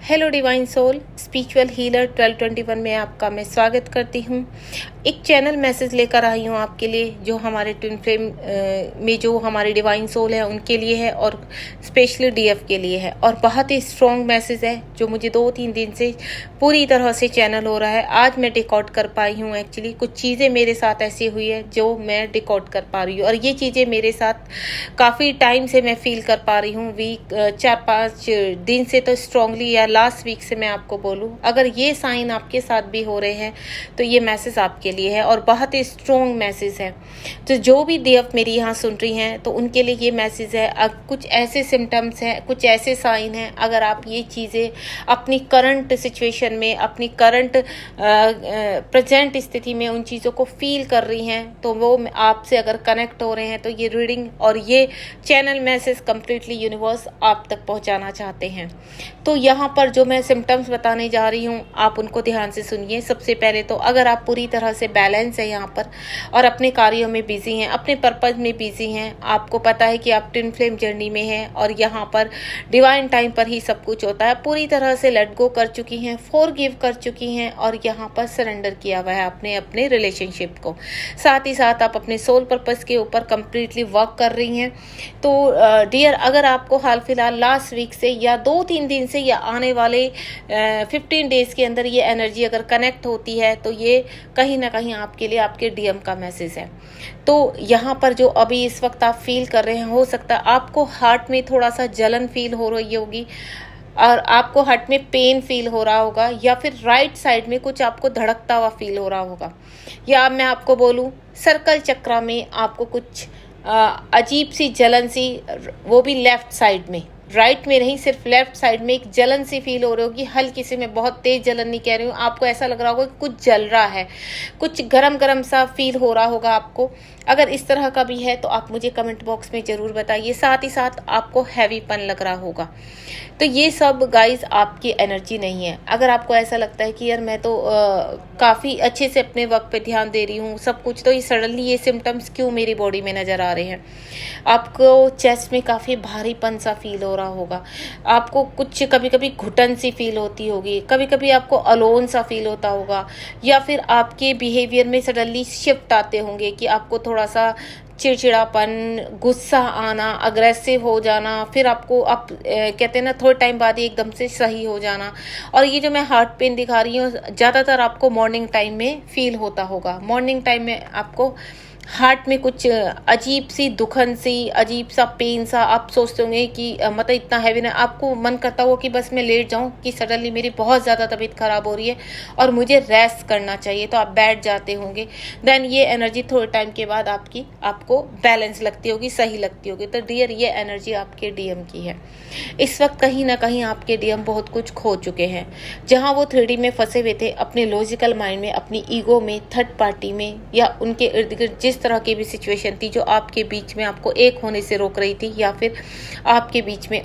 Hello divine soul spiritual healer 1221 में आपका मैं स्वागत करती हूँ। एक चैनल मैसेज लेकर आई हूँ आपके लिए, जो हमारे ट्विन फ्लेम में जो हमारे डिवाइन सोल है उनके लिए है और स्पेशली डीएफ के लिए है। और बहुत ही स्ट्रॉन्ग मैसेज है जो मुझे 2-3 दिन से पूरी तरह से चैनल हो रहा है। आज मैं रिकॉर्ड कर पाई हूँ। एक्चुअली कुछ चीज़ें मेरे साथ ऐसी हुई है जो मैं रिकॉर्ड कर पा रही हूँ, और ये चीज़ें मेरे साथ काफ़ी टाइम से मैं फील कर पा रही हूँ। वीक 4-5 दिन से तो स्ट्रांगली, या लास्ट वीक से मैं आपको बोलूँ, अगर ये साइन आपके साथ भी हो रहे हैं तो ये मैसेज आपके लिए है और बहुत ही स्ट्रॉन्ग मैसेज है। तो जो भी देव मेरी यहाँ सुन रही हैं तो उनके लिए ये मैसेज है। अब कुछ ऐसे सिम्टम्स हैं, कुछ ऐसे साइन हैं, अगर आप ये चीज़ें अपनी करंट सिचुएशन में, अपनी करंट प्रेजेंट स्थिति में उन चीज़ों को फील कर रही हैं, तो वो आपसे अगर कनेक्ट हो रहे हैं तो ये रीडिंग और ये चैनल मैसेज कम्प्लीटली यूनिवर्स आप तक पहुँचाना चाहते हैं। तो यहाँ पर जो मैं सिम्टम्स बताने जा रही हूँ आप उनको ध्यान से सुनिए। सबसे पहले तो अगर आप पूरी तरह से बैलेंस है यहाँ पर और अपने कार्यों में बिजी हैं, अपने पर्पज में बिजी हैं, आपको पता है कि आप ट्विन फ्लेम जर्नी में हैं और यहाँ पर डिवाइन टाइम पर ही सब कुछ होता है, पूरी तरह से लेट गो कर चुकी हैं, फॉरगिव कर चुकी हैं और यहाँ पर सरेंडर किया हुआ है अपने अपने रिलेशनशिप को। साथ ही साथ आप अपने सोल पर्पज के ऊपर कम्प्लीटली वर्क कर रही हैं। तो डियर, अगर आपको हाल फिलहाल लास्ट वीक से या 2-3 दिन से या आने वाले 15 डेज के अंदर ये एनर्जी अगर कनेक्ट होती है तो ये कहीं ना कहीं आपके लिए आपके डीएम का मैसेज है। तो यहाँ पर जो अभी इस वक्त आप फील कर रहे हैं, हो सकता है आपको हार्ट में थोड़ा सा जलन फील हो रही होगी और आपको हार्ट में पेन फील हो रहा होगा, या फिर राइट साइड में कुछ आपको धड़कता हुआ फील हो रहा होगा, या मैं आपको बोलूँ सर्कल चक्रा में आपको कुछ अजीब सी जलन सी, वो भी लेफ्ट साइड में, राइट में नहीं, सिर्फ लेफ्ट साइड में एक जलन सी फील हो रही होगी। हल्की सी, मैं बहुत तेज जलन नहीं कह रही हूँ, आपको ऐसा लग रहा होगा कि कुछ जल रहा है, कुछ गरम गरम सा फील हो रहा होगा आपको। अगर इस तरह का भी है तो आप मुझे कमेंट बॉक्स में ज़रूर बताइए। साथ ही साथ आपको हैवीपन लग रहा होगा। तो ये सब गाइस आपकी एनर्जी नहीं है। अगर आपको ऐसा लगता है कि यार मैं तो काफ़ी अच्छे से अपने वर्क पे ध्यान दे रही हूँ सब कुछ, तो ये सडनली ये सिम्टम्स क्यों मेरी बॉडी में नज़र आ रहे हैं। आपको चेस्ट में काफ़ी भारीपन सा फील हो रहा होगा, आपको कुछ कभी कभी घुटन सी फील होती होगी, कभी कभी आपको अलोन सा फील होता होगा, या फिर आपके बिहेवियर में सडनली शिफ्ट आते होंगे कि आपको थोड़ा सा चिड़चिड़ापन, गुस्सा आना, अग्रेसिव हो जाना, फिर आपको आप कहते हैं ना थोड़े टाइम बाद ही एकदम से सही हो जाना। और ये जो मैं हार्ट पेन दिखा रही हूँ ज़्यादातर आपको मॉर्निंग टाइम में फील होता होगा। मॉर्निंग टाइम में आपको हार्ट में कुछ अजीब सी दुखन सी, अजीब सा पेन सा, आप सोचते होंगे कि मतलब इतना हैवी ना, आपको मन करता हो कि बस मैं लेट जाऊं, कि सडनली मेरी बहुत ज़्यादा तबीयत ख़राब हो रही है और मुझे रेस्ट करना चाहिए, तो आप बैठ जाते होंगे। देन ये एनर्जी थोड़े टाइम के बाद आपको बैलेंस लगती होगी, सही लगती होगी। तो डियर, ये एनर्जी आपके डीएम की है। इस वक्त कहीं ना कहीं आपके डीएम बहुत कुछ खो चुके हैं। जहाँ वो 3D में फंसे हुए थे, अपने लॉजिकल माइंड में, अपनी ईगो में, थर्ड पार्टी में, या उनके इर्द गिर्द जिस तरह की भी सिचुएशन थी जो आपके बीच में आपको एक होने से रोक रही थी, या फिर आपके बीच में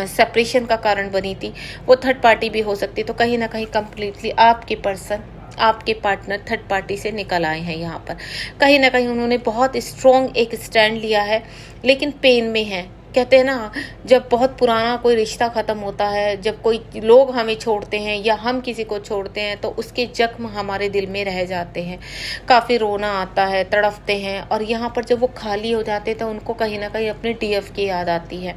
सेपरेशन का कारण बनी थी, वो थर्ड पार्टी भी हो सकती। तो कहीं ना कहीं कम्प्लीटली आपके पर्सन, आपके पार्टनर थर्ड पार्टी से निकल आए हैं। यहाँ पर कहीं ना कहीं उन्होंने बहुत स्ट्रॉन्ग एक स्टैंड लिया है, लेकिन पेन में है। कहते हैं ना, जब बहुत पुराना कोई रिश्ता ख़त्म होता है, जब कोई लोग हमें छोड़ते हैं या हम किसी को छोड़ते हैं, तो उसके जख्म हमारे दिल में रह जाते हैं, काफ़ी रोना आता है, तड़पते हैं। और यहाँ पर जब वो खाली हो जाते हैं तो उनको कहीं ना कहीं अपने डीएफ की याद आती है,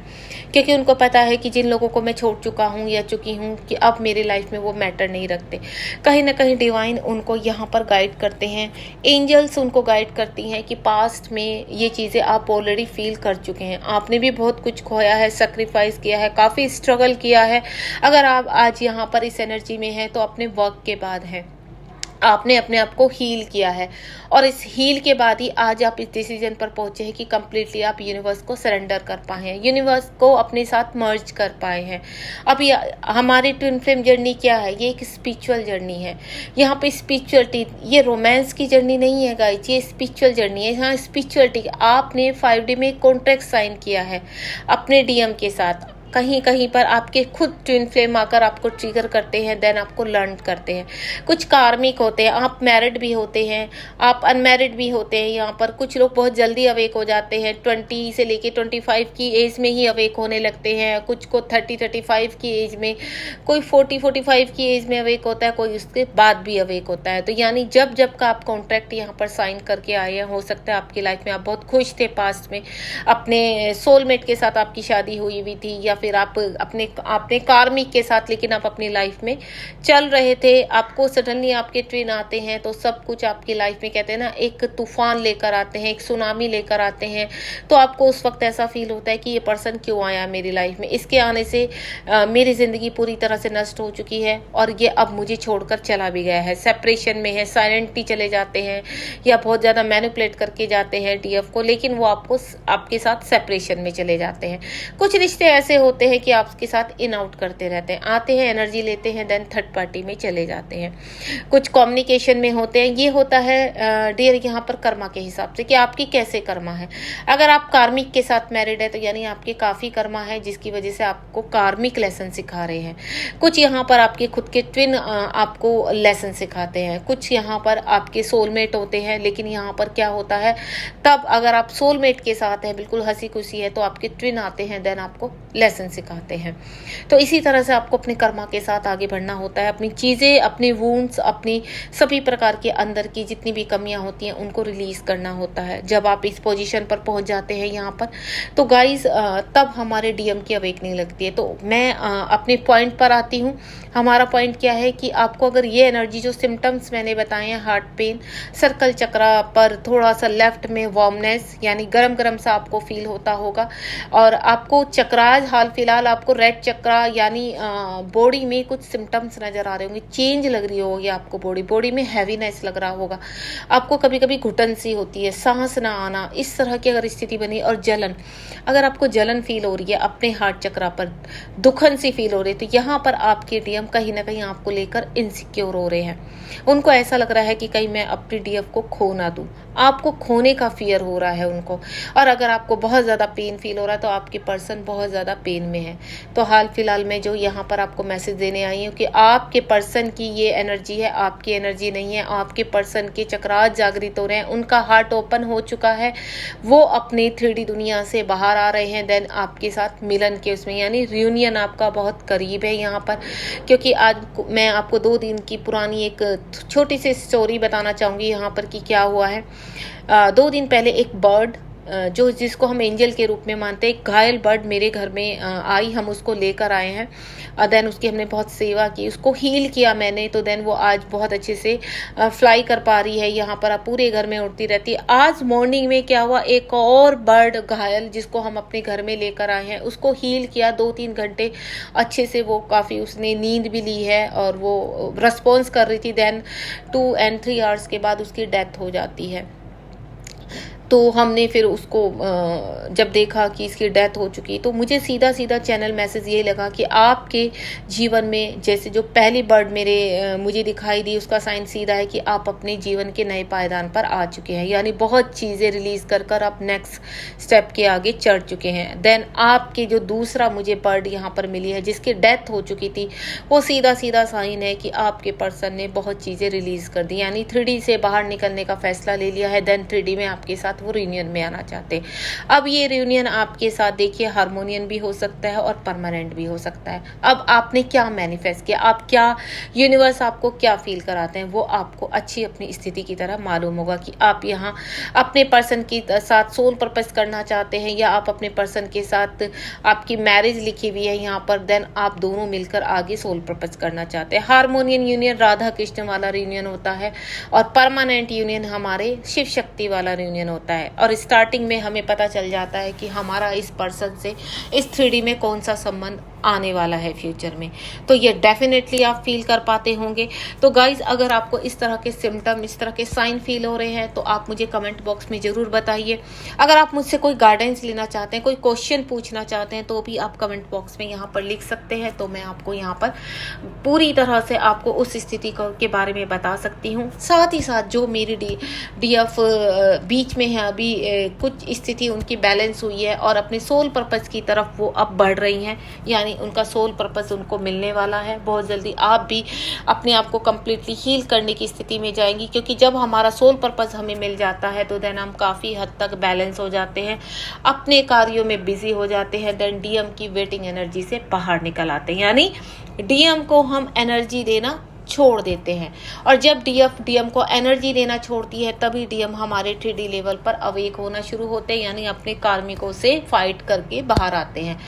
क्योंकि उनको पता है कि जिन लोगों को मैं छोड़ चुका हूँ या चुकी हूँ कि अब मेरी लाइफ में वो मैटर नहीं रखते। कहीं ना कहीं डिवाइन उनको यहाँ पर गाइड करते हैं, एंजल्स उनको गाइड करती हैं कि पास्ट में ये चीज़ें आप ऑलरेडी फील कर चुके हैं, आपने भी बहुत कुछ खोया है, सैक्रिफाइस किया है, काफ़ी स्ट्रगल किया है। अगर आप आज यहाँ पर इस एनर्जी में हैं तो अपने वर्क के बाद है, आपने अपने आप को हील किया है, और इस हील के बाद ही आज आप इस डिसीजन पर पहुंचे हैं कि कम्प्लीटली आप यूनिवर्स को सरेंडर कर पाए हैं, यूनिवर्स को अपने साथ मर्ज कर पाए हैं। अब हमारी ट्विन फ्लेम जर्नी क्या है? ये एक स्पिरिचुअल जर्नी है। यहाँ पे स्पिरिचुअलिटी, ये रोमांस की जर्नी नहीं है गाइस, ये स्पिरिचुअल जर्नी है। यहाँ स्पिरिचुअलिटी, आपने 5D में कॉन्ट्रैक्ट साइन किया है अपने डीएम के साथ, कहीं कहीं पर आपके खुद ट्विन फ्लेम आकर आपको ट्रिगर करते हैं, देन आपको लर्न करते हैं। कुछ कार्मिक होते हैं, आप मैरिड भी होते हैं, आप अनमैरिड भी होते हैं। यहाँ पर कुछ लोग बहुत जल्दी अवेक हो जाते हैं, 20 से लेके 25 की एज में ही अवेक होने लगते हैं, कुछ को 30-35 की एज में, कोई 40-45 की एज में अवेक होता है, कोई उसके बाद भी अवेक होता है। तो यानी जब जब का आप कॉन्ट्रैक्ट यहाँ पर साइन करके आए हैं, हो सकता है आपकी लाइफ में आप बहुत खुश थे पास्ट में, अपने सोलमेट के साथ आपकी शादी हुई हुई थी, या फिर आप अपने कार्मिक के साथ, लेकिन आप अपनी लाइफ में चल रहे थे, आपको सडनली आपके ट्विन आते हैं तो सब कुछ आपकी लाइफ में, कहते हैं ना, एक तूफान लेकर आते हैं, एक सुनामी लेकर आते हैं। तो आपको उस वक्त ऐसा फील होता है कि ये पर्सन क्यों आया मेरी लाइफ में, इसके आने से मेरी जिंदगी पूरी तरह से नष्ट हो चुकी है और ये अब मुझे छोड़कर चला भी गया है, सेपरेशन में है, साइलेंटली चले जाते हैं या बहुत ज़्यादा मैनिपुलेट करके जाते हैं डीएफ को, लेकिन वो आपके साथ सेपरेशन में चले जाते हैं। कुछ रिश्ते ऐसे होते हैं कि आपके साथ इन आउट करते रहते हैं, आते हैं, एनर्जी लेते हैं, देन थर्ड पार्टी में चले जाते हैं। कुछ कम्युनिकेशन में होते हैं। ये होता है डियर यहाँ पर कर्मा के हिसाब से कि आपकी कैसे कर्मा है। अगर आप कार्मिक के साथ मैरिड है तो यानी आपके काफ़ी कर्मा है, जिसकी वजह से आपको कार्मिक लेसन सिखा रहे हैं। कुछ यहाँ पर आपके खुद के ट्विन आपको लेसन सिखाते हैं, कुछ यहाँ पर आपके सोलमेट होते हैं। लेकिन यहाँ पर क्या होता है, तब अगर आप सोलमेट के साथ हैं, बिल्कुल हंसी खुशी है, तो आपके ट्विन आते हैं, देन आपको लेसन सिखाते हैं। तो इसी तरह से आपको अपने कर्मा के साथ आगे बढ़ना होता है। अपनी चीज़ें, अपनी वुंड्स, अपनी सभी प्रकार के अंदर की जितनी भी कमियां होती हैं उनको रिलीज करना होता है। जब आप इस पोजीशन पर पहुंच जाते हैं यहाँ पर, तो गाइज तब हमारे डीएम की अवेकनिंग लगती है। तो मैं अपने पॉइंट पर आती हूँ। हमारा पॉइंट क्या है कि आपको अगर ये एनर्जी, जो सिम्टम्स मैंने बताए हैं, हार्ट पेन, सर्कल चक्रा पर थोड़ा सा लेफ्ट में वार्मनेस, यानी गरम गरम सा आपको फील होता होगा, और आपको चक्राज, हाल फिलहाल आपको रेड चक्रा, यानी बॉडी में कुछ सिम्टम्स नजर आ रहे होंगे, चेंज लग रही होगी आपको, बॉडी में हैवीनेस लग रहा होगा, आपको कभी कभी घुटन सी होती है, सांस ना आना, इस तरह की अगर स्थिति बनी, और जलन, अगर आपको जलन फील हो रही है अपने हार्ट चक्रा पर, दुखन सी फील हो रही है, तो यहाँ पर आपके डीएम कहीं ना कहीं आपको लेकर इनसिक्योर हो रहे हैं। उनको ऐसा लग रहा है कि कहीं मैं अपनी डीएफ को खो ना दूं, आपको खोने का फियर हो रहा है उनको। और अगर आपको बहुत ज़्यादा पेन फील हो रहा है तो आपके पर्सन बहुत ज़्यादा पेन में है। तो हाल फिलहाल में जो यहाँ पर आपको मैसेज देने आई हूँ कि आपके पर्सन की ये एनर्जी है, आपकी एनर्जी नहीं है। आपके पर्सन के चक्रास जागृत हो रहे हैं, उनका हार्ट ओपन हो चुका है, वो अपनी 3D दुनिया से बाहर आ रहे हैं, देन आपके साथ मिलन के उसमें, यानी रियूनियन आपका बहुत करीब है यहाँ पर। क्योंकि आज मैं आपको 2 दिन की पुरानी एक छोटी सी स्टोरी बताना चाहूँगी यहाँ पर कि क्या हुआ है। 2 दिन पहले एक बर्ड, जो जिसको हम एंजल के रूप में मानते हैं, एक घायल बर्ड मेरे घर में आई, हम उसको लेकर आए हैं। देन उसकी हमने बहुत सेवा की, उसको हील किया मैंने, तो देन वो आज बहुत अच्छे से फ्लाई कर पा रही है, यहाँ पर पूरे घर में उड़ती रहती है। आज मॉर्निंग में क्या हुआ, एक और बर्ड घायल जिसको हम अपने घर में लेकर आए हैं, उसको हील किया 2-3 घंटे अच्छे से, वो काफ़ी, उसने नींद भी ली है और वो रिस्पॉन्स कर रही थी। देन 2 and 3 आवर्स के बाद उसकी डेथ हो जाती है। तो हमने फिर उसको जब देखा कि इसकी डेथ हो चुकी, तो मुझे सीधा सीधा चैनल मैसेज ये लगा कि आपके जीवन में जैसे जो पहली बर्ड मुझे दिखाई दी, उसका साइन सीधा है कि आप अपने जीवन के नए पायदान पर आ चुके हैं, यानी बहुत चीज़ें रिलीज कर आप नेक्स्ट स्टेप के आगे चढ़ चुके हैं। देन आपके जो दूसरा मुझे बर्ड यहाँ पर मिली है जिसकी डेथ हो चुकी थी, वो सीधा सीधा साइन है कि आपके पर्सन ने बहुत चीज़ें रिलीज कर दी, यानी 3D से बाहर निकलने का फैसला ले लिया है। देन 3D में आपके साथ वो रियूनियन में आना चाहते हैं। अब ये रियूनियन आपके साथ देखिए हार्मोनियन भी हो सकता है और परमानेंट भी हो सकता है। अब आपने क्या मैनिफेस्ट किया, आप क्या, यूनिवर्स आपको क्या फील कराते हैं, वो आपको अच्छी अपनी स्थिति की तरह मालूम होगा कि आप यहाँ अपने पर्सन के साथ सोल पर्पस करना चाहते हैं या आप अपने पर्सन के साथ, आपकी मैरिज लिखी हुई है यहाँ पर, देन आप दोनों मिलकर आगे सोल पर्पस करना चाहते हैं। हार्मोनियन यूनियन राधा कृष्ण वाला रियूनियन होता है और परमानेंट यूनियन हमारे शिव शक्ति वाला रियूनियन होता है। और स्टार्टिंग में हमें पता चल जाता है कि हमारा इस पर्सन से इस 3D में कौन सा संबंध आने वाला है फ्यूचर में, तो ये डेफिनेटली आप फील कर पाते होंगे। तो गाइज, अगर आपको इस तरह के सिम्टम, इस तरह के साइन फील हो रहे हैं तो आप मुझे कमेंट बॉक्स में ज़रूर बताइए। अगर आप मुझसे कोई गाइडेंस लेना चाहते हैं, कोई क्वेश्चन पूछना चाहते हैं, तो भी आप कमेंट बॉक्स में यहाँ पर लिख सकते हैं, तो मैं आपको यहाँ पर पूरी तरह से आपको उस स्थिति के बारे में बता सकती हूँ। साथ ही साथ जो मेरी DF बीच में है हैं अभी कुछ स्थिति उनकी बैलेंस हुई है और अपने सोल पर्पस की तरफ वो अब बढ़ रही हैं, यानी उनका सोल पर्पस उनको मिलने वाला है। बहुत जल्दी आप भी अपने आप को कम्प्लीटली हील करने की स्थिति में जाएंगी, क्योंकि जब हमारा सोल पर्पस हमें मिल जाता है तो देन हम काफ़ी हद तक बैलेंस हो जाते हैं, अपने कार्यों में बिजी हो जाते हैं। देन डीएम की वेटिंग एनर्जी से बाहर निकल आते हैं, यानी डीएम को हम एनर्जी देना छोड़ देते हैं। और जब डीएम को एनर्जी देना छोड़ती है तभी डीएम हमारे 3D लेवल पर अवेक होना शुरू होते हैं, यानी अपने कार्मिकों से फाइट करके बाहर आते हैं।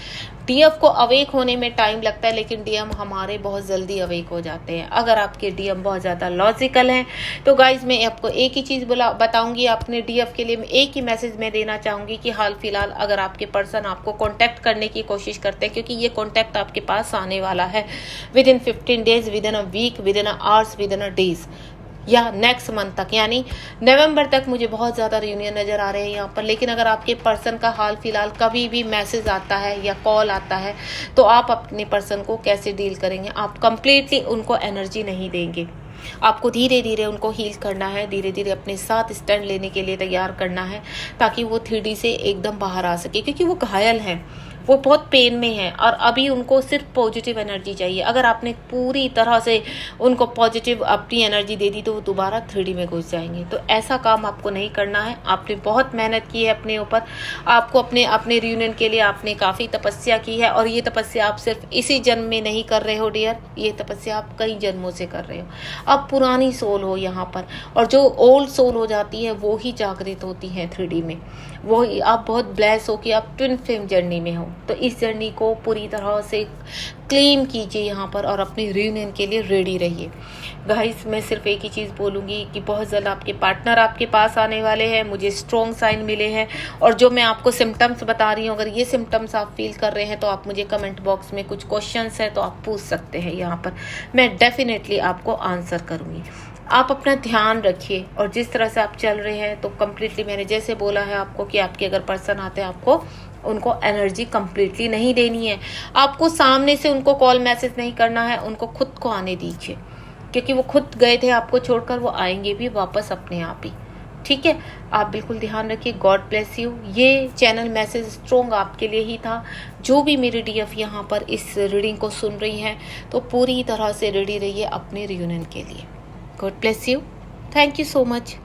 डीएफ को अवेक होने में टाइम लगता है, लेकिन डीएम हमारे बहुत जल्दी अवेक हो जाते हैं। अगर आपके डीएम बहुत ज़्यादा लॉजिकल हैं तो गाइज मैं आपको एक ही चीज़ बताऊंगी, अपने डीएफ के लिए मैं एक ही मैसेज मैं देना चाहूँगी कि हाल फिलहाल अगर आपके पर्सन आपको कॉन्टैक्ट करने की कोशिश करते हैं, क्योंकि ये कॉन्टैक्ट आपके पास आने वाला है within 15 days, within a week, within a hours, within a days, या नेक्स्ट मंथ तक, यानी नवंबर तक मुझे बहुत ज़्यादा रियूनियन नज़र आ रहे हैं यहाँ पर। लेकिन अगर आपके पर्सन का हाल फिलहाल कभी भी मैसेज आता है या कॉल आता है तो आप अपने पर्सन को कैसे डील करेंगे? आप कंप्लीटली उनको एनर्जी नहीं देंगे, आपको धीरे धीरे उनको हील करना है, धीरे धीरे अपने साथ स्टैंड लेने के लिए तैयार करना है, ताकि वो 3D से एकदम बाहर आ सके, क्योंकि वो घायल हैं, वो बहुत पेन में है और अभी उनको सिर्फ पॉजिटिव एनर्जी चाहिए। अगर आपने पूरी तरह से उनको पॉजिटिव अपनी एनर्जी दे दी तो वो दोबारा 3D में घुस जाएंगे। तो ऐसा काम आपको नहीं करना है। आपने बहुत मेहनत की है अपने ऊपर, आपको अपने रियूनियन के लिए आपने काफ़ी तपस्या की है, और ये तपस्या आप सिर्फ इसी जन्म में नहीं कर रहे हो डियर, ये तपस्या आप कई जन्मों से कर रहे हो। अब पुरानी सोल हो यहाँ पर, और जो ओल्ड सोल हो जाती है वो ही जागृत होती है 3D में। वो आप बहुत ब्लेस हो कि आप ट्विन फ्लेम जर्नी में हो। तो इस जर्नी को पूरी तरह से क्लेम कीजिए यहाँ पर और अपने रियूनियन के लिए रेडी रहिए। गाइस मैं सिर्फ एक ही चीज़ बोलूँगी कि बहुत जल्द आपके पार्टनर आपके पास आने वाले हैं, मुझे स्ट्रॉन्ग साइन मिले हैं। और जो मैं आपको सिम्टम्स बता रही हूँ, अगर ये सिम्टम्स आप फील कर रहे हैं तो आप मुझे कमेंट बॉक्स में कुछ क्वेश्चंस है तो आप पूछ सकते हैं, यहाँ पर मैं डेफिनेटली आपको आंसर करूँगी। आप अपना ध्यान रखिए, और जिस तरह से आप चल रहे हैं तो कम्प्लीटली मैंने जैसे बोला है आपको कि आपके अगर पर्सन आते हैं आपको उनको एनर्जी कम्प्लीटली नहीं देनी है, आपको सामने से उनको कॉल मैसेज नहीं करना है, उनको खुद को आने दीजिए, क्योंकि वो खुद गए थे आपको छोड़कर, वो आएंगे भी वापस अपने आप ही। ठीक है, आप बिल्कुल ध्यान रखिए। God bless you. ये चैनल मैसेज स्ट्रॉन्ग आपके लिए ही था। जो भी मेरी डीएफ यहाँ पर इस रीडिंग को सुन रही हैं तो पूरी तरह से रेडी रहिए अपने रियूनियन के लिए। God bless you. Thank you so much.